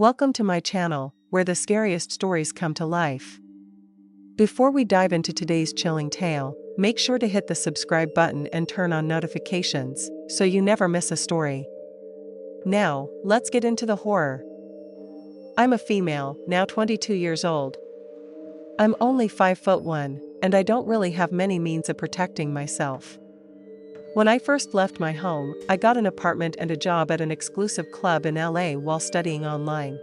Welcome to my channel, where the scariest stories come to life. Before we dive into today's chilling tale, make sure to hit the subscribe button and turn on notifications, so you never miss a story. Now, let's get into the horror. I'm a female, now 22 years old. I'm only 5'1", and I don't really have many means of protecting myself. When I first left my home, I got an apartment and a job at an exclusive club in LA while studying online.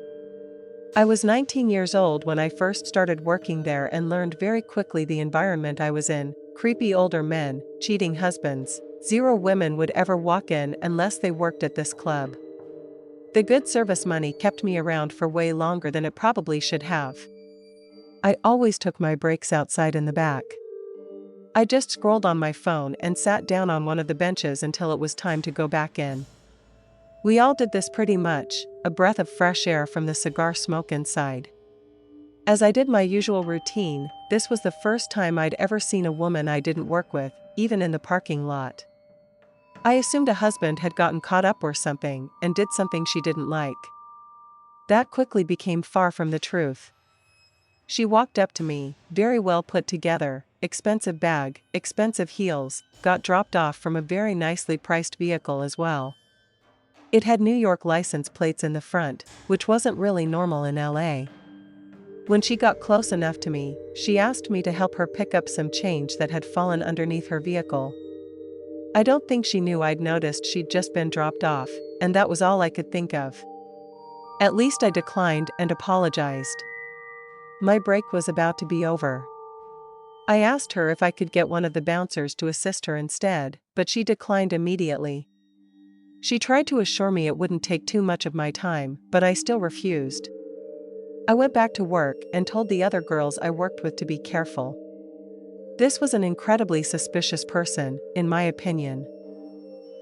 I was 19 years old when I first started working there and learned very quickly the environment I was in: creepy older men, cheating husbands. 0 women would ever walk in unless they worked at this club. The good service money kept me around for way longer than it probably should have. I always took my breaks outside in the back. I just scrolled on my phone and sat down on one of the benches until it was time to go back in. We all did this pretty much, a breath of fresh air from the cigar smoke inside. As I did my usual routine, this was the first time I'd ever seen a woman I didn't work with, even in the parking lot. I assumed a husband had gotten caught up or something and did something she didn't like. That quickly became far from the truth. She walked up to me, very well put together, expensive bag, expensive heels, got dropped off from a very nicely priced vehicle as well. It had New York license plates in the front, which wasn't really normal in LA. When she got close enough to me, she asked me to help her pick up some change that had fallen underneath her vehicle. I don't think she knew I'd noticed she'd just been dropped off, and that was all I could think of. At least I declined and apologized. My break was about to be over. I asked her if I could get one of the bouncers to assist her instead, but she declined immediately. She tried to assure me it wouldn't take too much of my time, but I still refused. I went back to work and told the other girls I worked with to be careful. This was an incredibly suspicious person, in my opinion.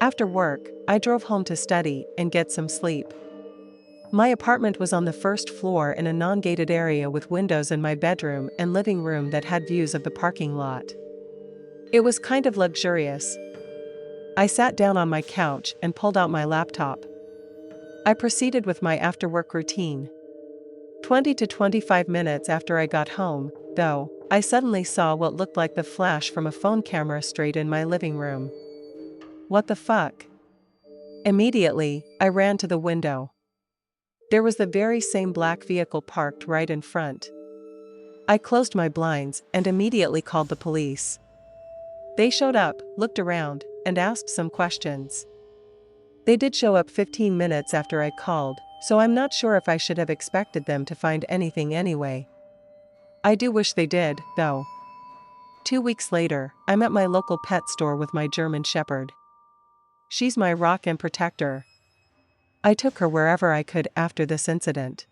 After work, I drove home to study and get some sleep. My apartment was on the first floor in a non-gated area with windows in my bedroom and living room that had views of the parking lot. It was kind of luxurious. I sat down on my couch and pulled out my laptop. I proceeded with my after-work routine. 20 to 25 minutes after I got home, though, I suddenly saw what looked like the flash from a phone camera straight in my living room. What the fuck? Immediately, I ran to the window. There was the very same black vehicle parked right in front. I closed my blinds and immediately called the police. They showed up, looked around, and asked some questions. They did show up 15 minutes after I called, so I'm not sure if I should have expected them to find anything anyway. I do wish they did, though. 2 weeks later, I'm at my local pet store with my German Shepherd. She's my rock and protector. I took her wherever I could after this incident.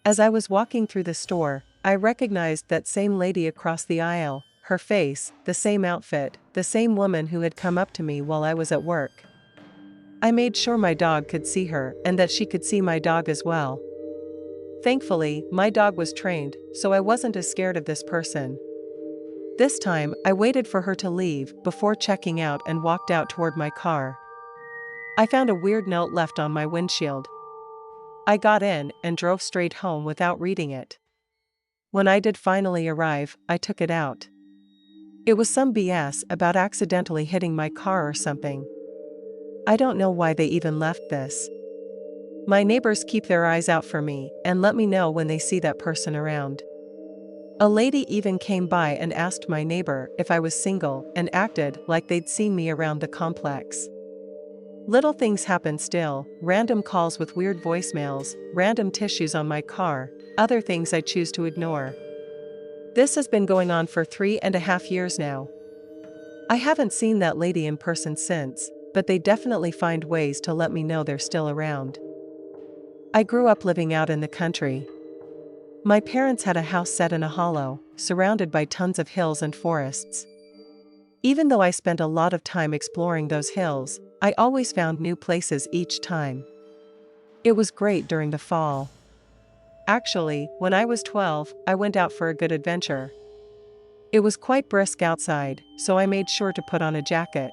As I was walking through the store, I recognized that same lady across the aisle, her face, the same outfit, the same woman who had come up to me while I was at work. I made sure my dog could see her and that she could see my dog as well. Thankfully, my dog was trained, so I wasn't as scared of this person. This time, I waited for her to leave before checking out and walked out toward my car. I found a weird note left on my windshield. I got in and drove straight home without reading it. When I did finally arrive, I took it out. It was some BS about accidentally hitting my car or something. I don't know why they even left this. My neighbors keep their eyes out for me and let me know when they see that person around. A lady even came by and asked my neighbor if I was single and acted like they'd seen me around the complex. Little things happen still: random calls with weird voicemails, random tissues on my car, other things I choose to ignore. This has been going on for 3.5 years now. I haven't seen that lady in person since, but they definitely find ways to let me know they're still around. I grew up living out in the country. My parents had a house set in a hollow, surrounded by tons of hills and forests. Even though I spent a lot of time exploring those hills, I always found new places each time. It was great during the fall. Actually, when I was 12, I went out for a good adventure. It was quite brisk outside, so I made sure to put on a jacket.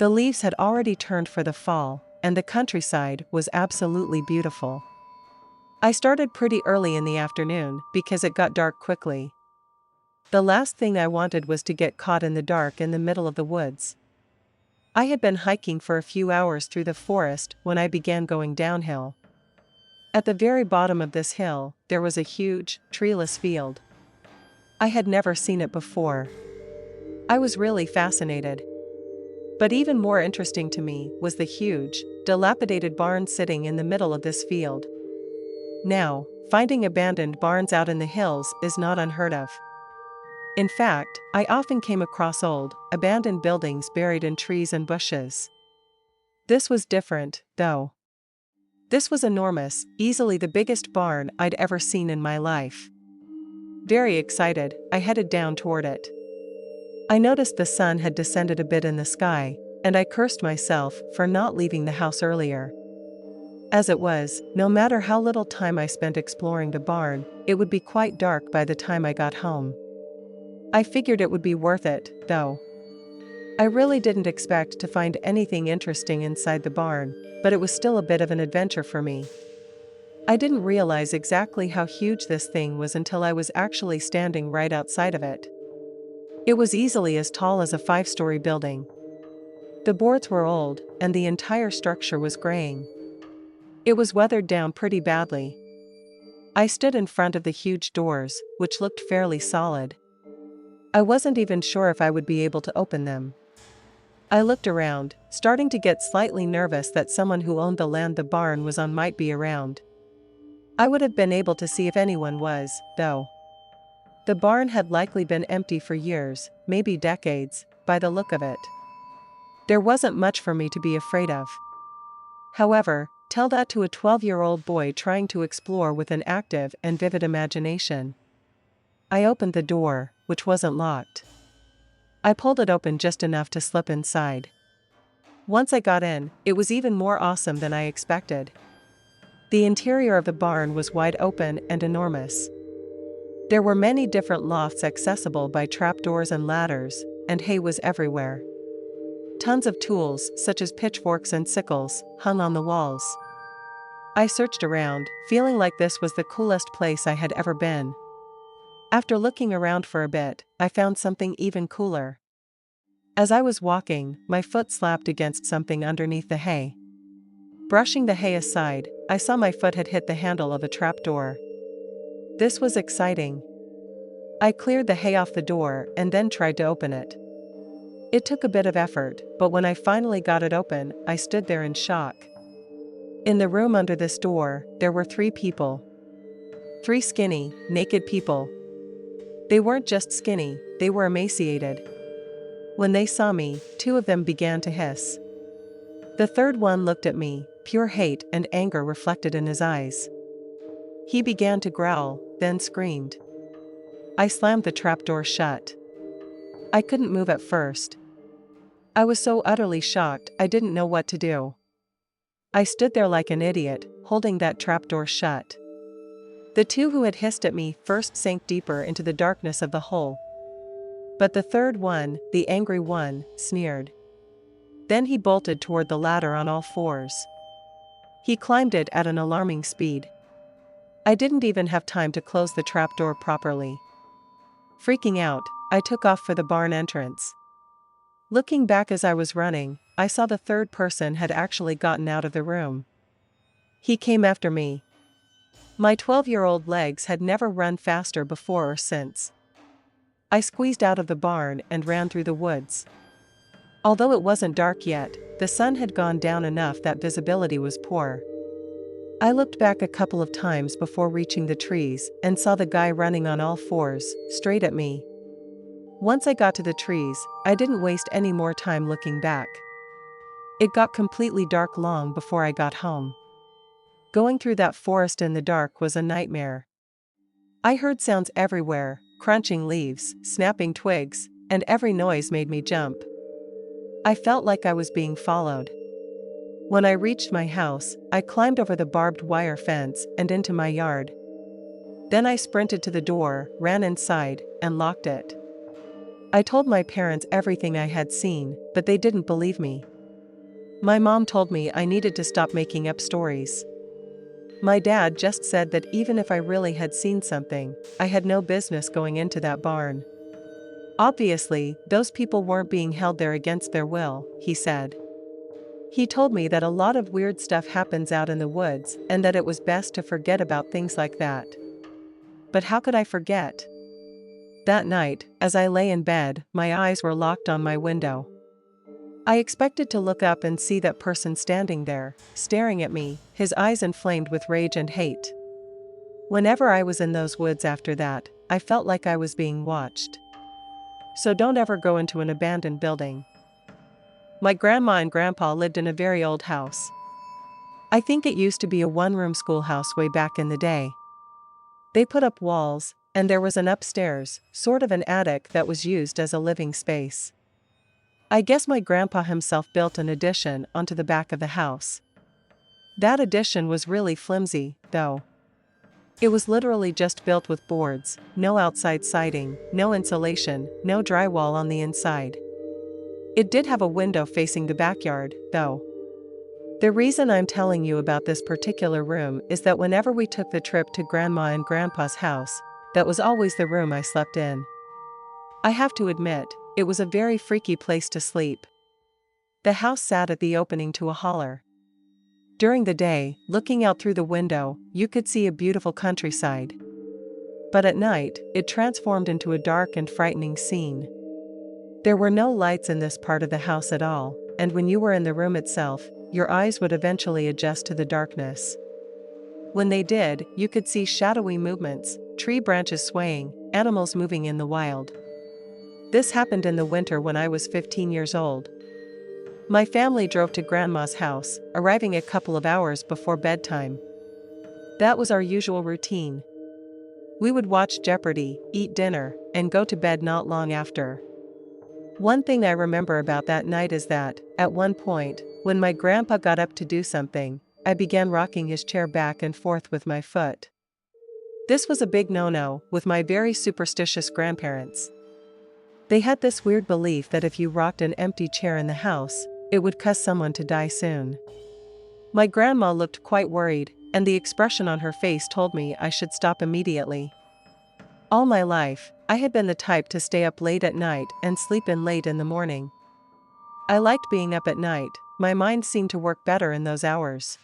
The leaves had already turned for the fall, and the countryside was absolutely beautiful. I started pretty early in the afternoon because it got dark quickly. The last thing I wanted was to get caught in the dark in the middle of the woods. I had been hiking for a few hours through the forest when I began going downhill. At the very bottom of this hill, there was a huge, treeless field. I had never seen it before. I was really fascinated. But even more interesting to me was the huge, dilapidated barn sitting in the middle of this field. Now, finding abandoned barns out in the hills is not unheard of. In fact, I often came across old, abandoned buildings buried in trees and bushes. This was different, though. This was enormous, easily the biggest barn I'd ever seen in my life. Very excited, I headed down toward it. I noticed the sun had descended a bit in the sky, and I cursed myself for not leaving the house earlier. As it was, no matter how little time I spent exploring the barn, it would be quite dark by the time I got home. I figured it would be worth it, though. I really didn't expect to find anything interesting inside the barn, but it was still a bit of an adventure for me. I didn't realize exactly how huge this thing was until I was actually standing right outside of it. It was easily as tall as a 5-story building. The boards were old, and the entire structure was graying. It was weathered down pretty badly. I stood in front of the huge doors, which looked fairly solid. I wasn't even sure if I would be able to open them. I looked around, starting to get slightly nervous that someone who owned the land the barn was on might be around. I would have been able to see if anyone was, though. The barn had likely been empty for years, maybe decades, by the look of it. There wasn't much for me to be afraid of. However, tell that to a 12-year-old boy trying to explore with an active and vivid imagination. I opened the door, which wasn't locked. I pulled it open just enough to slip inside. Once I got in, it was even more awesome than I expected. The interior of the barn was wide open and enormous. There were many different lofts accessible by trapdoors and ladders, and hay was everywhere. Tons of tools, such as pitchforks and sickles, hung on the walls. I searched around, feeling like this was the coolest place I had ever been. After looking around for a bit, I found something even cooler. As I was walking, my foot slapped against something underneath the hay. Brushing the hay aside, I saw my foot had hit the handle of a trapdoor. This was exciting. I cleared the hay off the door and then tried to open it. It took a bit of effort, but when I finally got it open, I stood there in shock. In the room under this door, there were 3 people. 3 skinny, naked people. They weren't just skinny, they were emaciated. When they saw me, 2 of them began to hiss. The third one looked at me, pure hate and anger reflected in his eyes. He began to growl, then screamed. I slammed the trapdoor shut. I couldn't move at first. I was so utterly shocked I didn't know what to do. I stood there like an idiot, holding that trapdoor shut. The 2 who had hissed at me first sank deeper into the darkness of the hole. But the third one, the angry one, sneered. Then he bolted toward the ladder on all 4s. He climbed it at an alarming speed. I didn't even have time to close the trapdoor properly. Freaking out, I took off for the barn entrance. Looking back as I was running, I saw the third person had actually gotten out of the room. He came after me. My 12-year-old legs had never run faster before or since. I squeezed out of the barn and ran through the woods. Although it wasn't dark yet, the sun had gone down enough that visibility was poor. I looked back a couple of times before reaching the trees and saw the guy running on all 4s, straight at me. Once I got to the trees, I didn't waste any more time looking back. It got completely dark long before I got home. Going through that forest in the dark was a nightmare. I heard sounds everywhere, crunching leaves, snapping twigs, and every noise made me jump. I felt like I was being followed. When I reached my house, I climbed over the barbed wire fence and into my yard. Then I sprinted to the door, ran inside, and locked it. I told my parents everything I had seen, but they didn't believe me. My mom told me I needed to stop making up stories. My dad just said that even if I really had seen something, I had no business going into that barn. Obviously, those people weren't being held there against their will, he said. He told me that a lot of weird stuff happens out in the woods and that it was best to forget about things like that. But how could I forget? That night, as I lay in bed, my eyes were locked on my window. I expected to look up and see that person standing there, staring at me, his eyes inflamed with rage and hate. Whenever I was in those woods after that, I felt like I was being watched. So don't ever go into an abandoned building. My grandma and grandpa lived in a very old house. I think it used to be a one-room schoolhouse way back in the day. They put up walls, and there was an upstairs, sort of an attic that was used as a living space. I guess my grandpa himself built an addition onto the back of the house. That addition was really flimsy, though. It was literally just built with boards, no outside siding, no insulation, no drywall on the inside. It did have a window facing the backyard, though. The reason I'm telling you about this particular room is that whenever we took the trip to Grandma and Grandpa's house, that was always the room I slept in. I have to admit, it was a very freaky place to sleep. The house sat at the opening to a holler. During the day, looking out through the window, you could see a beautiful countryside. But at night, it transformed into a dark and frightening scene. There were no lights in this part of the house at all, and when you were in the room itself, your eyes would eventually adjust to the darkness. When they did, you could see shadowy movements, tree branches swaying, animals moving in the wild. This happened in the winter when I was 15 years old. My family drove to Grandma's house, arriving a couple of hours before bedtime. That was our usual routine. We would watch Jeopardy, eat dinner, and go to bed not long after. One thing I remember about that night is that, at one point, when my grandpa got up to do something, I began rocking his chair back and forth with my foot. This was a big no-no with my very superstitious grandparents. They had this weird belief that if you rocked an empty chair in the house, it would cause someone to die soon. My grandma looked quite worried, and the expression on her face told me I should stop immediately. All my life, I had been the type to stay up late at night and sleep in late in the morning. I liked being up at night, my mind seemed to work better in those hours.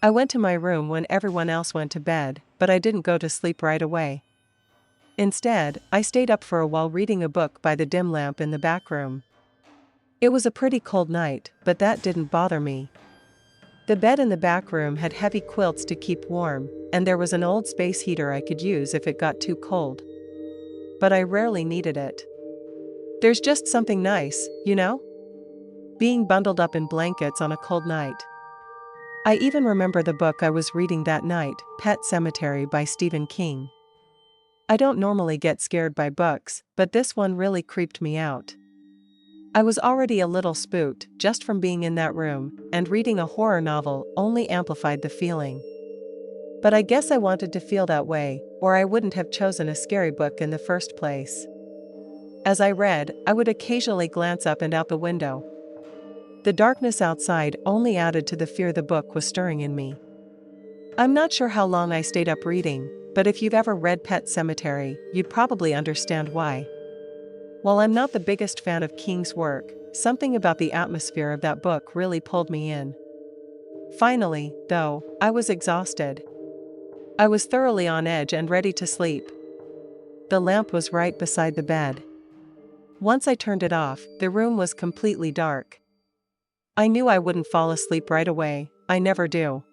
I went to my room when everyone else went to bed, but I didn't go to sleep right away. Instead, I stayed up for a while reading a book by the dim lamp in the back room. It was a pretty cold night, but that didn't bother me. The bed in the back room had heavy quilts to keep warm, and there was an old space heater I could use if it got too cold. But I rarely needed it. There's just something nice, you know? Being bundled up in blankets on a cold night. I even remember the book I was reading that night, Pet Sematary by Stephen King. I don't normally get scared by books, but this one really creeped me out. I was already a little spooked just from being in that room, and reading a horror novel only amplified the feeling. But I guess I wanted to feel that way, or I wouldn't have chosen a scary book in the first place. As I read, I would occasionally glance up and out the window. The darkness outside only added to the fear the book was stirring in me. I'm not sure how long I stayed up reading, but if you've ever read Pet Sematary, you'd probably understand why. While I'm not the biggest fan of King's work, something about the atmosphere of that book really pulled me in. Finally, though, I was exhausted. I was thoroughly on edge and ready to sleep. The lamp was right beside the bed. Once I turned it off, the room was completely dark. I knew I wouldn't fall asleep right away, I never do.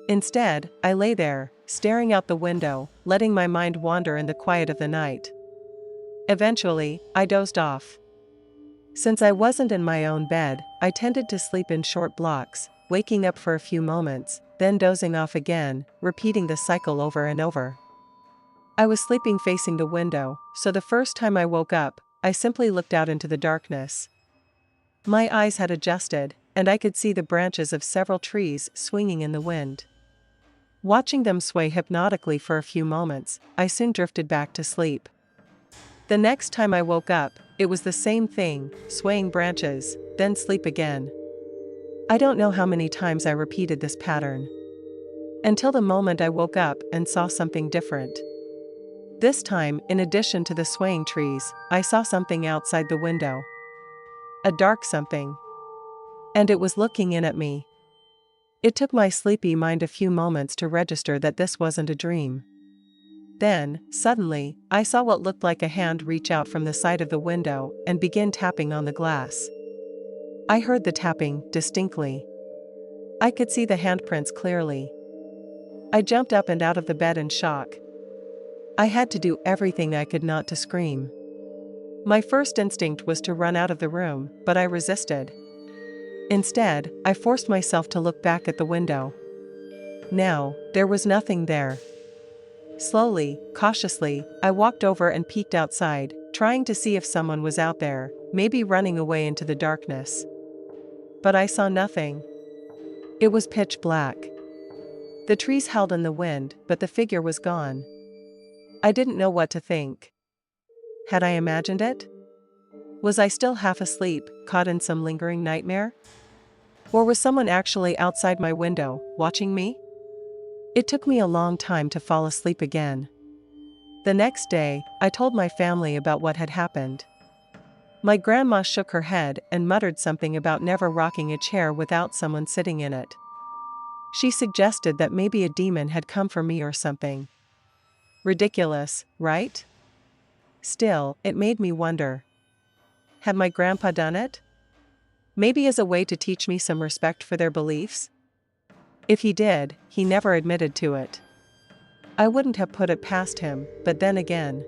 Instead, I lay there, staring out the window, letting my mind wander in the quiet of the night. Eventually, I dozed off. Since I wasn't in my own bed, I tended to sleep in short blocks, waking up for a few moments, then dozing off again, repeating the cycle over and over. I was sleeping facing the window, so the first time I woke up, I simply looked out into the darkness. My eyes had adjusted, and I could see the branches of several trees swinging in the wind. Watching them sway hypnotically for a few moments, I soon drifted back to sleep. The next time I woke up, it was the same thing, swaying branches, then sleep again. I don't know how many times I repeated this pattern. Until the moment I woke up and saw something different. This time, in addition to the swaying trees, I saw something outside the window. A dark something. And it was looking in at me. It took my sleepy mind a few moments to register that this wasn't a dream. Then, suddenly, I saw what looked like a hand reach out from the side of the window and begin tapping on the glass. I heard the tapping distinctly. I could see the handprints clearly. I jumped up and out of the bed in shock. I had to do everything I could not to scream. My first instinct was to run out of the room, but I resisted. Instead, I forced myself to look back at the window. Now, there was nothing there. Slowly, cautiously, I walked over and peeked outside, trying to see if someone was out there, maybe running away into the darkness. But I saw nothing. It was pitch black. The trees held in the wind, but the figure was gone. I didn't know what to think. Had I imagined it? Was I still half asleep, caught in some lingering nightmare? Or was someone actually outside my window, watching me? It took me a long time to fall asleep again. The next day, I told my family about what had happened. My grandma shook her head and muttered something about never rocking a chair without someone sitting in it. She suggested that maybe a demon had come for me or something. Ridiculous, right? Still, it made me wonder. Had my grandpa done it? Maybe as a way to teach me some respect for their beliefs? If he did, he never admitted to it. I wouldn't have put it past him, but then again.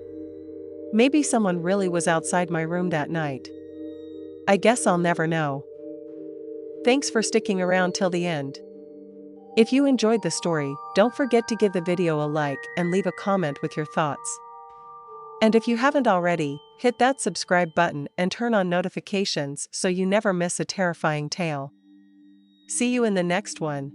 Maybe someone really was outside my room that night. I guess I'll never know. Thanks for sticking around till the end. If you enjoyed the story, don't forget to give the video a like and leave a comment with your thoughts. And if you haven't already, hit that subscribe button and turn on notifications so you never miss a terrifying tale. See you in the next one.